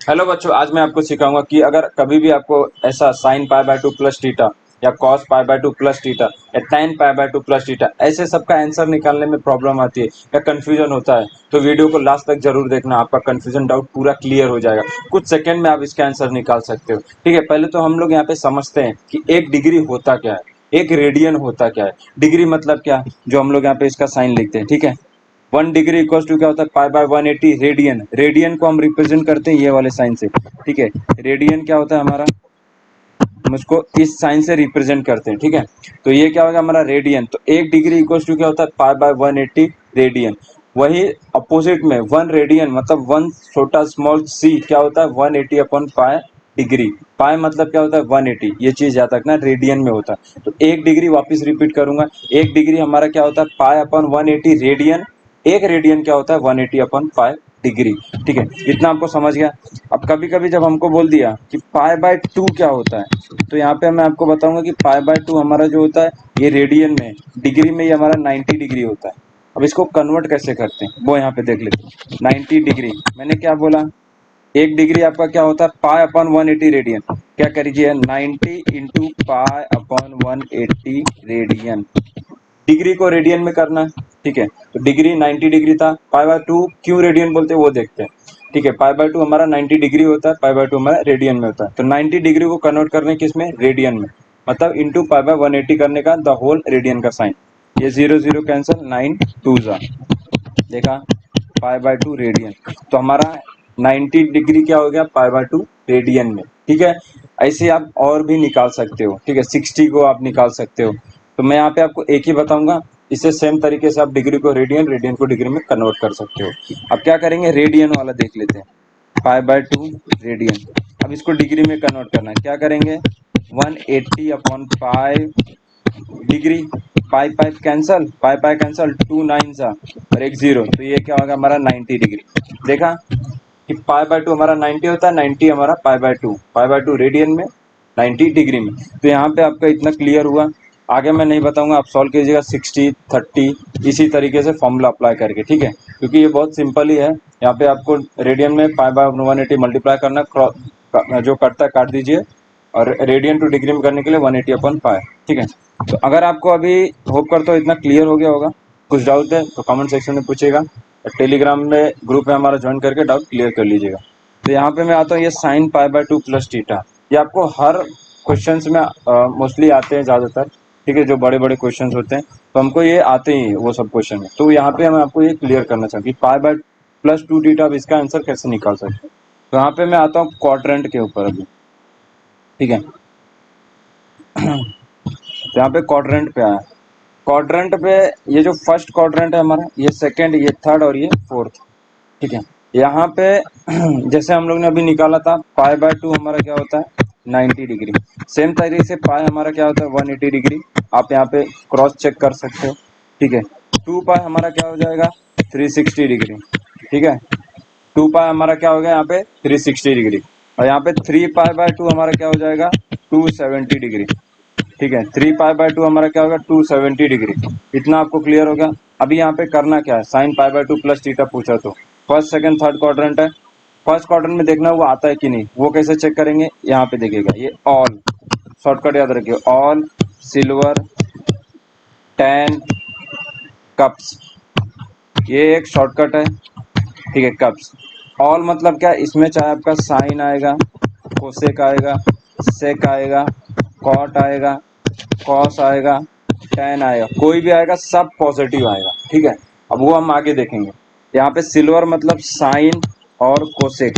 Hello बच्चों, आज मैं आपको सिखाऊंगा कि अगर कभी भी आपको ऐसा sine pi by two plus theta या cos pi by two plus theta या tan pi by two plus theta ऐसे सबका आंसर निकालने में प्रॉब्लम आती है या कंफ्यूजन होता है, तो वीडियो को लास्ट तक जरूर देखना। आपका कंफ्यूजन डाउट पूरा क्लियर हो जाएगा। कुछ सेकंड में आप इसका आंसर निकाल सकते हो। ठीक है, पहले तो हम लोग यहाँ पे समझते हैं कि एक डिग्री होता क्या है, एक रेडियन होता क्या है। डिग्री मतलब क्या, जो हम लोग यहाँ पे इसका साइन लिखते हैं। ठीक है, 1 डिग्री इक्वल टू क्या होता है, पाई बाय 180 रेडियन। रेडियन को हम रिप्रेजेंट करते हैं ये वाले साइन से। ठीक है, रेडियन क्या होता है हमारा, हम उसको इस साइन से रिप्रेजेंट करते हैं। ठीक है, तो ये क्या होगा हमारा रेडियन। तो 1 डिग्री इक्वल टू क्या होता है, पाई बाय 180 रेडियन। वही अपोजिट में 1 रेडियन मतलब 1 छोटा स्मॉल सी क्या होता है, 180 अपॉन पाई डिग्री। पाई मतलब क्या होता है 180, ये चीज याद रखना, रेडियन में होता है। तो 1 डिग्री वापस रिपीट करूंगा, 1 डिग्री हमारा क्या होता है, पाई अपॉन 180 रेडियन। एक रेडियन क्या होता है, 180 अपॉन पाई डिग्री। ठीक है, इतना आपको समझ गया। अब कभी कभी जब हमको बोल दिया कि पाई बाय 2 क्या होता है, तो यहाँ पे मैं आपको बताऊंगा कि पाई बाय 2 हमारा जो होता है ये रेडियन में, डिग्री में ये हमारा 90 डिग्री होता है। अब इसको कन्वर्ट कैसे करते हैं वो यहाँ पे देख लेते हैं। 90 डिग्री मैंने क्या बोला, 1 डिग्री आपका क्या होता है, पाई अपॉन 180 रेडियन। क्या करिए, 90 into pi upon 180 radian. Degree को रेडियन में करना है। ठीक है, तो डिग्री 90 डिग्री था, पाई बाय 2 क्यों रेडियन बोलते हैं वो देखते हैं। ठीक है, पाई बाय 2 हमारा 90 डिग्री होता है, पाई बाय 2 हमारा रेडियन में होता है। तो 90 डिग्री को कन्वर्ट करने किस में, रेडियन में, मतलब इंटू पाई बाय 180 करने का द होल रेडियन का साइन। ये 0 0 कैंसिल, 9 2 जा, देखा, पाई बाय 2 रेडियन। तो हमारा 90 डिग्री क्या हो गया, पाई बाय 2 रेडियन में। ठीक है, ऐसे आप और भी निकाल सकते हो। ठीक है, 60 को आप निकाल सकते हो। तो मैं यहाँ पे आपको एक ही बताऊंगा, इससे सेम तरीके से आप डिग्री को रेडियन, रेडियन को डिग्री में कन्वर्ट कर सकते हो। अब क्या करेंगे, रेडियन वाला देख लेते हैं, पाई बाय 2 रेडियन। अब इसको डिग्री में कन्वर्ट करना है, क्या करेंगे, 180 अपॉन पाई डिग्री। पाई पाई कैंसल, पाई पाई कैंसल, 2 9 सा और एक जीरो, तो ये क्या होगा हमारा 90 डिग्री। देखा कि पाई बाय 2 हमारा 90 होता है, 90 हमारा पाई बाय 2, पाई बाय 2 रेडियन में, 90 डिग्री में। तो यहाँ पे आपका इतना क्लियर हुआ। आगे मैं नहीं बताऊंगा, आप सॉल्व कीजिएगा 60 30 इसी तरीके से फॉर्मूला अप्लाई करके। ठीक है, क्योंकि ये बहुत सिंपल ही है। यहाँ पे आपको रेडियन में पाई बाय 180 मल्टीप्लाई करना, जो कटता है काट दीजिए, और रेडियन टू डिग्री में करने के लिए 180 अपन पाए। ठीक है, तो अगर आपको अभी होप करता हूँ इतना क्लियर हो गया होगा। कुछ डाउट है तो कमेंट सेक्शन में पूछेगा, टेलीग्राम में ग्रुप है हमारा, ज्वाइन करके डाउट क्लियर कर लीजिएगा। तो यहाँ पे मैं आता हूँ, ये sign pi by 2 plus theta, ये आपको हर क्वेश्चंस में मोस्टली आते हैं ज़्यादातर। ठीक है, जो बड़े बड़े क्वेश्चंस होते हैं तो हमको ये आते ही हैं वो सब क्वेश्चन में। तो यहाँ पे मैं आपको ये क्लियर करना चाहूँ कि पाई बाय प्लस 2 थीटा, अब इसका आंसर कैसे निकाल सकते हैं। तो यहाँ पे मैं आता हूँ क्वाड्रेंट के ऊपर अभी। ठीक है, तो यहाँ पे क्वाड्रेंट पे आया, क्वाड्रेंट पे ये जो फर्स्ट क्वाड्रेंट है हमारा, ये सेकंड, ये थर्ड और ये फोर्थ। ठीक है, यहाँ पे जैसे हम लोग ने अभी निकाला था, पाई बाय 2 हमारा क्या होता है 90 डिग्री। सेम तरीके से पाई हमारा क्या होता है 180 डिग्री। आप यहाँ पे क्रॉस चेक कर सकते हो। ठीक है, 2 पाई हमारा क्या हो जाएगा 360 डिग्री। ठीक है, 2 पाई हमारा क्या हो गया यहाँ पे 360 डिग्री, और यहाँ पे 3 पाई बाय 2 हमारा क्या हो जाएगा 270 डिग्री। ठीक है, 3 पाई बाय 2 हमारा क्या होगा 270 डिग्री। इतना आपको क्लियर हो गया। अभी यहाँ पे करना क्या है, sine pi by 2 plus theta पूछा, तो फर्स्ट सेकंड थर्ड क्वाड्रेंट है। फर्स्ट क्वाड्रेंट में देखना वो आता है कि नहीं, वो कैसे चेक करेंगे, यहाँ पे देखिएगा, ये ऑल शॉर्टकट याद रखिए, ऑल सिल्वर टैन कप्स, ये एक शॉर्टकट है। ठीक है, कप्स ऑल मतलब क्या, इसमें चाहे आपका साइन आएगा, कोसेक आएगा, सेक आएगा, कॉट आएगा, कॉस आएगा, टैन आएगा, कोई भी आएगा सब पॉजिटिव आएगा। ठीक है, अब वो हम आगे देखेंगे। यहाँ पे सिल्वर मतलब साइन और कोसेक,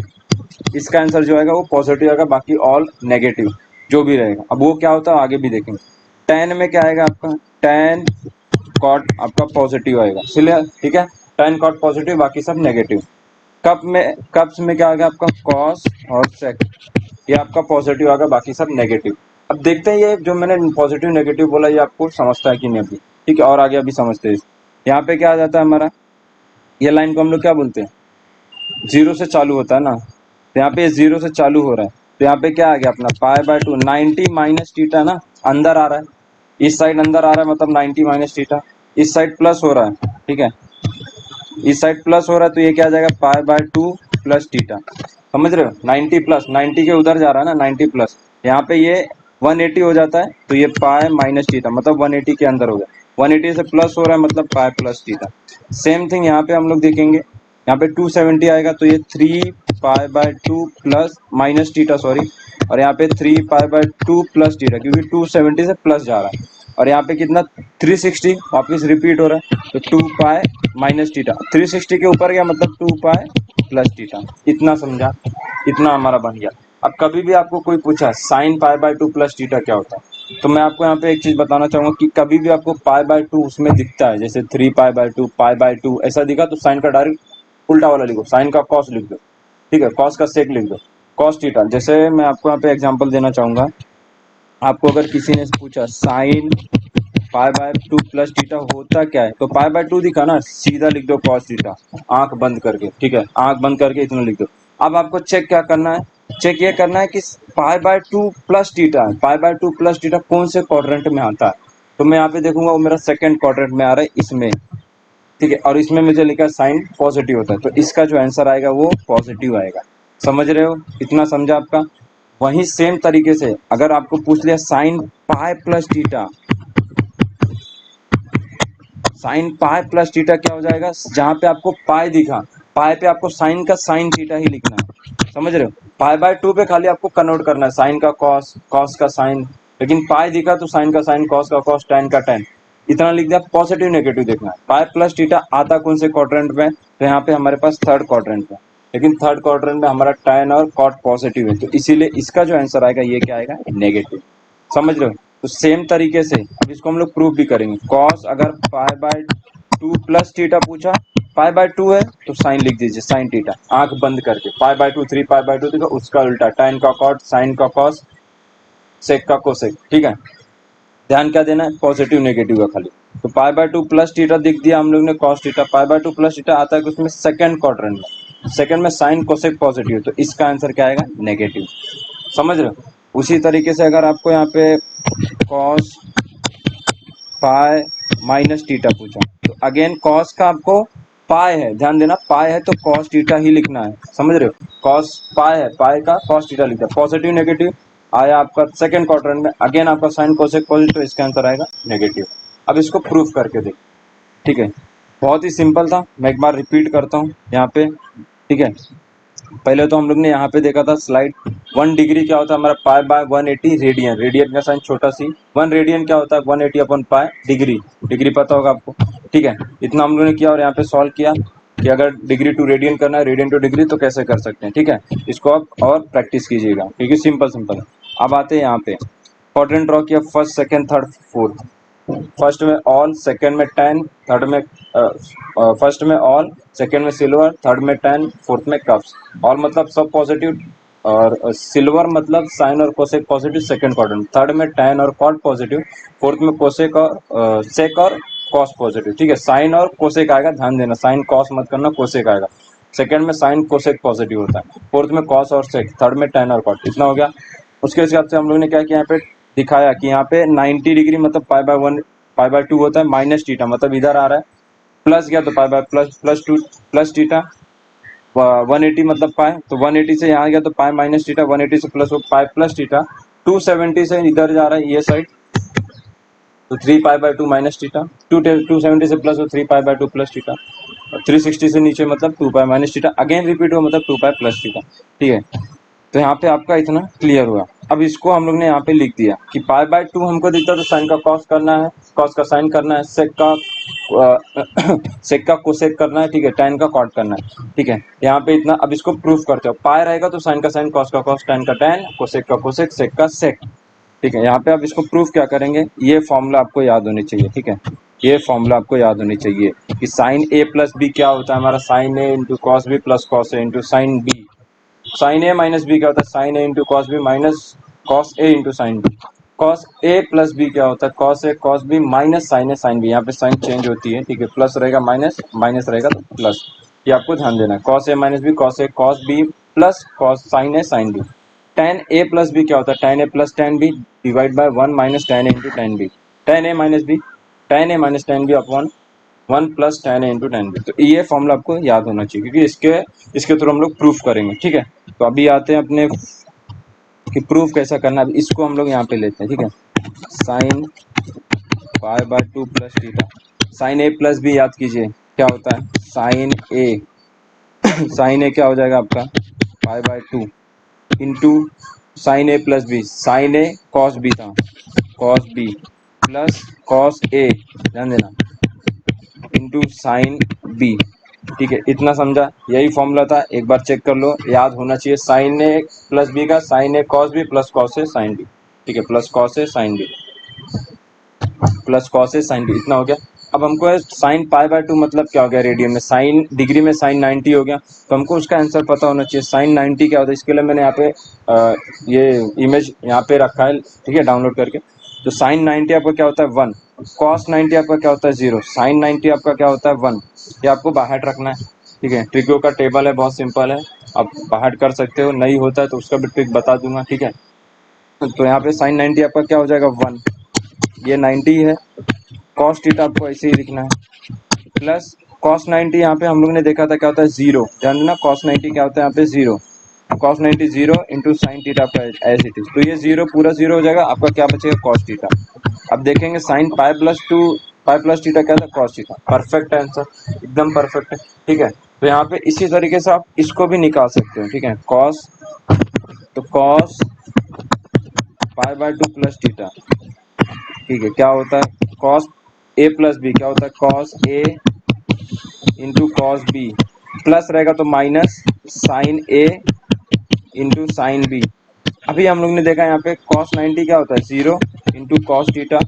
इसका आंसर जो आएगा वो पॉजिटिव आएगा, बाकी ऑल नेगेटिव जो भी रहेगा। अब वो क्या होता है आगे भी देखेंगे। टैन में क्या आएगा आपका, टैन कॉट आपका पॉजिटिव आएगा, इसलिए ठीक है, टैन कॉट पॉजिटिव, बाकी सब नेगेटिव। कप्स में क्या आ गया आपका कॉस और सेक, ये आपका पॉजिटिव आ गया, बाकी सब नेगेटिव। अब देखते हैं ये जो मैंने पॉजिटिव नेगेटिव बोला ये आपको समझता है कि नहीं अभी। ठीक है, और आगे अभी समझते हैं। यहाँ पे क्या आ जाता है हमारा, ये लाइन को हम लोग क्या बोलते हैं, जीरो से चालू होता है ना, तो यहाँ पे जीरो से चालू हो रहा है। तो यहाँ पे क्या आ गया अपना पाई बाय 2, 90 माइनस थीटा ना, अंदर आ रहा है, इस साइड अंदर आ रहा है, मतलब 90 माइनस थीटा, इस साइड प्लस हो रहा है। ठीक है, इस साइड प्लस हो रहा है, तो ये क्या आ जाएगा पाई बाय 2 प्लस थीटा। समझ रहे हो, 90 प्लस 90 के उधर जा रहा है ना, 90 प्लस, यहाँ पे ये 180 हो जाता है, तो ये पाई माइनस थीटा मतलब 180 के अंदर हो गया, 180 से प्लस हो रहा है मतलब पाई प्लस थीटा। सेम थिंग यहाँ पे हम लोग देखेंगे, यहाँ पे 270 आएगा तो ये 3 पाई by 2 plus minus theta sorry, और यहाँ पे 3 पाई बाय 2 प्लस थीटा, क्योंकि 270 से प्लस जा रहा है, और यहाँ पे कितना 360 वापिस रिपीट हो रहा है, तो 2 पाई माइनस थीटा, 360 के ऊपर गया मतलब 2 पाई प्लस थीटा। इतना समझा, इतना हमारा बन गया। अब कभी भी आपको कोई पूछा sign pi by 2 plus theta क्या होता है, तो मैं आपको यहाँ पे एक चीज बताना चाहूंगा कि कभी भी आपको पाई बाय 2 उसमें दिखता है, जैसे 3 पाई बाय 2 पाई बाय 2 ऐसा दिखा, तो साइन का डायरेक्ट उल्टा वाला लिखो, साइन का कॉस लिख दो, ठीक है, कॉस का सेक लिख दो, कॉस थीटा। जैसे मैं आपको यहाँ पे एग्जाम्पल देना चाहूंगा, आपको अगर किसी ने पूछा sign pi by 2 plus theta होता क्या है, तो पाई बाय 2 दिखा ना, सीधा लिख दो कॉस थीटा, आंख बंद करके, ठीक है, आंख बंद करके इतना लिख दो। अब आपको चेक क्या करना है, चेक ये करना है कि पाई बाय 2 प्लस थीटा है, पाई बाय 2 प्लस थीटा कौन से क्वाड्रेंट में आता है, तो मैं यहाँ पे देखूंगा वो मेरा सेकंड क्वाड्रेंट में आ रहा है इसमें, ठीक है, और इसमें मुझे लिखा है साइन पॉजिटिव होता है, तो इसका जो आंसर आएगा वो पॉजिटिव आएगा। समझ रहे हो, इतना समझा आपका। वहीं सेम तरीके से अगर आपको पूछ लिया sign pi plus theta, sign pi plus theta क्या हो जाएगा, जहां पे आपको पाई दिखा, पाई पे आपको साइन का साइन थीटा ही लिखना है, समझ रहे हो, पाई बाय 2 पे खाली आपको कन्वर्ट करना है, साइन का कॉस, कॉस का साइन, लेकिन पाई दिखा तो साइन का साइन, कॉस का कॉस, टैन का टैन, इतना लिख दिया। पॉजिटिव नेगेटिव देखना है, पाई प्लस थीटा आता कौन से क्वाड्रेंट में, तो यहाँ पे हमारे पास थर्ड क्वाड्रेंट में, लेकिन थर्ड क्वाड्रेंट में हमारा टैन और कॉट पॉजिटिव है, तो इसीलिए इसका जो आंसर आएगा ये क्या आएगा, नेगेटिव। समझ रहे हो, तो सेम तरीके से अब इसको हम लोग प्रूव भी करेंगे, कॉस अगर पाई बाय 2 प्लस थीटा पूछा, पाई बाय 2 है तो साइन लिख दीजिए, साइन थीटा, आंख बंद करके, पाई बाय 2 3 पाई बाय 2 देखो, उसका उल्टा, टैन का कॉट, साइन का कॉस, सेक का कोसेक, ठीक है। ध्यान क्या देना है, पॉजिटिव नेगेटिव का खाली। तो पाई बाय 2 प्लस थीटा दिख दिया हम लोग ने, cos theta, pi by 2 plus theta आता है उसमें सेकंड क्वाड्रेंट में, सेकंड में साइन कोसेक पॉजिटिव, तो इसका आंसर क्या आएगा, नेगेटिव। समझ रहे हो, उसी तरीके से अगर आपको यहाँ पे कॉस पाई माइनस थीटा पूछा, तो अगेन कॉस का आपको पाई है, ध्यान देना पाई है तो कॉस थीटा ही लिखना है, समझ रहे हो, कॉस पाई है, पाई का कॉस थीटा लिखा है, पॉजिटिव नेगेटिव आया आपका सेकंड क्वाड्रेंट में, अगेन आपका साइन कोसेक पॉजिटिव, तो इसका आंसर आएगा नेगेटिव। अब इसको प्रूफ करके देख, ठीक है, बहुत ही सिंपल था, मैं एक बार रिपीट करता हूँ यहाँ पे, ठीक है। पहले तो हम लोग ने यहाँ पे देखा था स्लाइड, 1 डिग्री क्या होता है हमारा, पाई बाय 180 रेडियन, रेडियन का साइन छोटा सी, 1 रेडियन क्या होता है 180/पाई डिग्री, डिग्री पता होगा आपको, ठीक है। इतना हम लोग ने किया और यहाँ पे सॉल्व किया कि अगर डिग्री टू रेडियन करना है, रेडियन टू डिग्री, तो कैसे कर सकते हैं, ठीक है। इसको आप और प्रैक्टिस कीजिएगा क्योंकि सिंपल सिंपल है। अब आते हैं यहाँ पे, क्वाड्रेंट ड्रॉ किया, first second third fourth, first में ऑल, सेकंड में टैन, थर्ड में फर्स्ट में ऑल, सेकंड में सिल्वर, थर्ड में टैन, फोर्थ में कप्स। ऑल मतलब सब पॉजिटिव, और सिल्वर मतलब साइन और cosec positive second quadrant, third में टैन और कॉट पॉजिटिव, फोर्थ में कोसेक और सेक और कॉस पॉजिटिव, ठीक है। साइन और कोसेक आएगा, ध्यान देना, साइन कॉस मत करना, कोसेक आएगा। सेकंड में साइन कोसेक पॉजिटिव होता है, फोर्थ में कॉस और सेक, थर्ड में टैन और कॉट, इतना हो गया। उसके हिसाब से हम लोग ने क्या किया, यहाँ पे दिखाया कि यहाँ पे 90 डिग्री मतलब पाई बाय 2 होता है, माइनस थीटा मतलब इधर आ रहा है, प्लस गया तो pi by plus 2 plus theta, 180 मतलब पाई, तो 180 से यहाँ गया तो पाई माइनस थीटा, 180 से प्लस हो पाई प्लस थीटा, 270 से इधर जा रहा है ये साइड, तो 3 पाई बाय 2 माइनस थीटा, 270 से प्लस हो 3 पाई बाय 2 प्लस थीटा, और 360 से नीचे मतलब 2 pi minus theta, again repeat हुआ मतलब 2 पाई प्लस थीटा, ठीक है। तो यहाँ पे आपका इतना क्लियर हुआ। अब इसको हम लोग ने यहाँ पे लिख दिया कि पाई बाय 2 हमको दिखता है तो साइन का कॉस करना है, कॉस का साइन करना है, सेक का सेक का कोसेक करना है, ठीक है, टैन का कॉट करना है, ठीक है। यहाँ पे इतना, अब इसको प्रूफ करते हो, पाई रहेगा तो साइन का साइन, कॉस का कॉस, टैन का टैन, कोसेक का कोसेक, सेक का सेक, ठीक है। यहाँ पे आप इसको प्रूफ क्या करेंगे, ये फॉर्मूला आपको याद होनी चाहिए, ठीक है, ये फॉर्मूला आपको याद होनी चाहिए कि साइन ए प्लस बी क्या होता है हमारा, sine A into cos B plus cos A into sine B, sine A minus B क्या होता है, sine A into cos B minus cos A into sine B, cos A plus B क्या होता है, cos A cos B minus sine A sine B, यहाँ पे sign change होती है, ठीक है, प्लस रहेगा माइनस, माइनस रहेगा तो प्लस, ये आपको ध्यान देना है, cos A minus B, cos A cos B plus cos sine A sine B. Tan A plus B क्या होता है, tan A plus tan B divide by 1 minus tan A into tan B, tan A minus B, tan A minus tan B upon 1 plus tan a into tan b। तो ये formula आपको याद होना चाहिए, क्योंकि इसके थ्रू हम लोग प्रूफ करेंगे, ठीक है। तो अभी आते हैं अपने कि प्रूफ कैसा करना है। अब इसको हम लोग यहाँ पे लेते हैं, ठीक है। Sine pi by 2 plus theta, sine A plus B याद कीजिए क्या होता है, साइन ए साइन ए क्या हो जाएगा आपका pi by 2 into sine A plus B, sine A cos B था, cos B plus cos A, ध्यान देना, इंटू साइन बी। ठीक है, इतना समझा, यही फॉर्मूला था, एक बार चेक कर लो, याद होना चाहिए। साइन ए प्लस बी का sign A cos B plus cos A sine B, ठीक है, प्लस कॉस ए साइन बी, प्लस कॉस ए साइन बी, इतना हो गया। अब हमको साइन पाई बाय 2 मतलब क्या हो गया रेडियन में, साइन डिग्री में साइन 90 हो गया, तो हमको उसका आंसर पता होना चाहिए। साइन 90 क्या होता है, इसके लिए मैंने यहाँ पे ये इमेज यहाँ पे रखा है, ठीक है, डाउनलोड करके। तो साइन 90 आपका क्या होता है 1, कॉस 90 आपका क्या होता है 0, साइन 90 आपका क्या होता है 1। ये आपको बाहर रखना है, ठीक है। ट्रिको का टेबल है, बहुत सिंपल है, आप बाहर कर सकते हो, नहीं होता है तो उसका भी ट्रिक बता दूंगा, ठीक है। तो यहाँ पे साइन 90 आपका क्या हो जाएगा 1, ये 90 है, कॉस थीटा आपको ऐसे ही लिखना है, प्लस कॉस 90 यहाँ पे हम लोग ने देखा था क्या होता है 0, ध्यान देना, कॉस 90 क्या होता है यहाँ पे 0, कॉस 90 0 इंटू साइन थीटा आपका एज इट इज, तो ये 0 पूरा 0 हो जाएगा, आपका क्या बचेगा कॉस थीटा। अब देखेंगे साइन पाई प्लस 2, पाई प्लस थीटा क्या था कॉस थीटा, परफेक्ट आंसर, एकदम परफेक्ट है, ठीक है। तो यहाँ पे इसी तरीके से आप इसको भी निकाल सकते हो, ठीक है, कॉस, तो cos pi by 2 plus theta, ठीक है, क्या होता है कॉस ए प्लस बी, क्या होता है cos A into cos B, plus रहेगा तो minus sine A into sine B. अभी हम लोग ने देखा यहाँ पे कॉस 90 क्या होता है 0 into cos theta,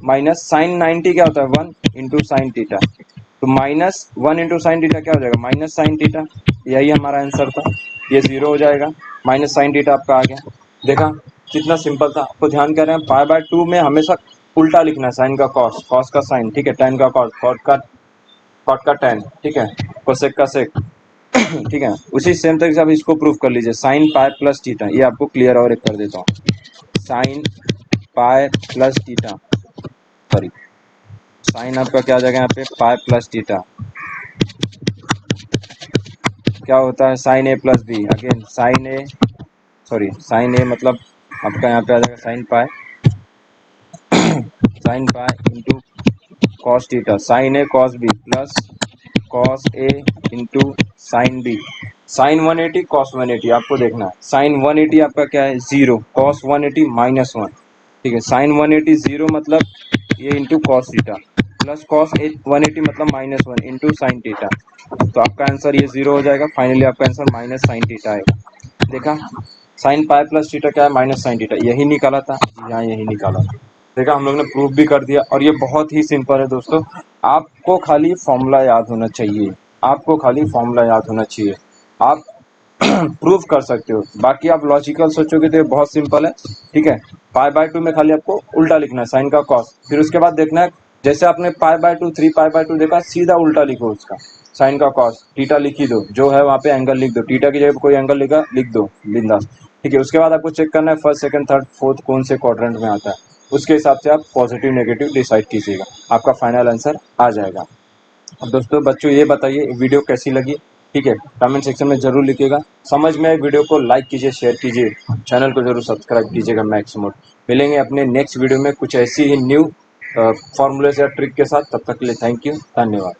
minus sine 90 क्या होता है 1 इंटू साइन थीटा, तो माइनस 1 इंटू साइन थीटा क्या हो जाएगा माइनस साइन थीटा, यही हमारा आंसर था, ये 0 हो जाएगा, माइनस साइन थीटा आपका आ गया। देखा कितना सिंपल था। आपको ध्यान कर रहे हैं पाई बाय 2 में हमेशा उल्टा लिखना है, साइन का कॉस, कॉस का साइन, ठीक है, टेन का कॉस, कॉट का टेन, ठीक है, कोसेक का सेक, ठीक है। उसी सेम तरीके से आप इसको प्रूफ कर लीजिए, साइन पाई प्लस थीटा, ये आपको क्लियर और एक कर देता हूँ, sine pi plus theta, sorry, sine आपका क्या आ जाएगा यहाँ पे पाई प्लस थीटा, क्या होता है sine A plus B, again sine A, sorry sine A मतलब आपका यहाँ पे आ जाएगा sine pi, sine pi into cos theta, sine A cos B plus cos A into sine B, sine 180 cos 180, आपको देखना है साइन 180 आपका क्या है 0, कॉस 180 माइनस 1, ठीक है, साइन 180 0 मतलब ये into cos theta, plus cos 180 मतलब माइनस 1 इंटू साइन थीटा, तो आपका आंसर ये 0 हो जाएगा, फाइनली आपका आंसर माइनस साइन थीटा आएगा। देखा साइन पाई प्लस थीटा क्या है माइनस साइन थीटा, यही निकाला था, यहाँ यही निकाला था। देखा हम लोग ने प्रूफ भी कर दिया, और ये बहुत ही सिंपल है दोस्तों, आपको खाली फॉर्मूला याद होना चाहिए, आपको खाली फॉर्मूला याद होना चाहिए, आप प्रूफ कर सकते हो, बाकी आप लॉजिकल सोचोगे तो ये बहुत सिंपल है, ठीक है। पाई बाय 2 में खाली आपको उल्टा लिखना है साइन का कॉस, फिर उसके बाद देखना है जैसे आपने पाई बाय 2 3 पाई बाय 2 देखा, सीधा उल्टा लिखो उसका, साइन का कॉस, थीटा लिख ही दो, जो है वहाँ पे एंगल लिख दो, थीटा की जगह कोई एंगल लिखा लिख दो बिंदास, ठीक है। उसके बाद आपको चेक करना है फर्स्ट सेकंड थर्ड फोर्थ कौन से क्वाड्रेंट में आता है, उसके हिसाब से आप पॉजिटिव नेगेटिव डिसाइड कीजिएगा, आपका फाइनल आंसर आ जाएगा। अब दोस्तों बच्चों ये बताइए वीडियो कैसी लगी, ठीक है, कमेंट सेक्शन में जरूर लिखिएगा, समझ में आए वीडियो को लाइक कीजिए, शेयर कीजिए, चैनल को जरूर सब्सक्राइब कीजिएगा मैक्स मोड। मिलेंगे अपने नेक्स्ट वीडियो में कुछ ऐसी ही न्यू फॉर्मूले या ट्रिक के साथ, तब तक के लिए थैंक यू, धन्यवाद।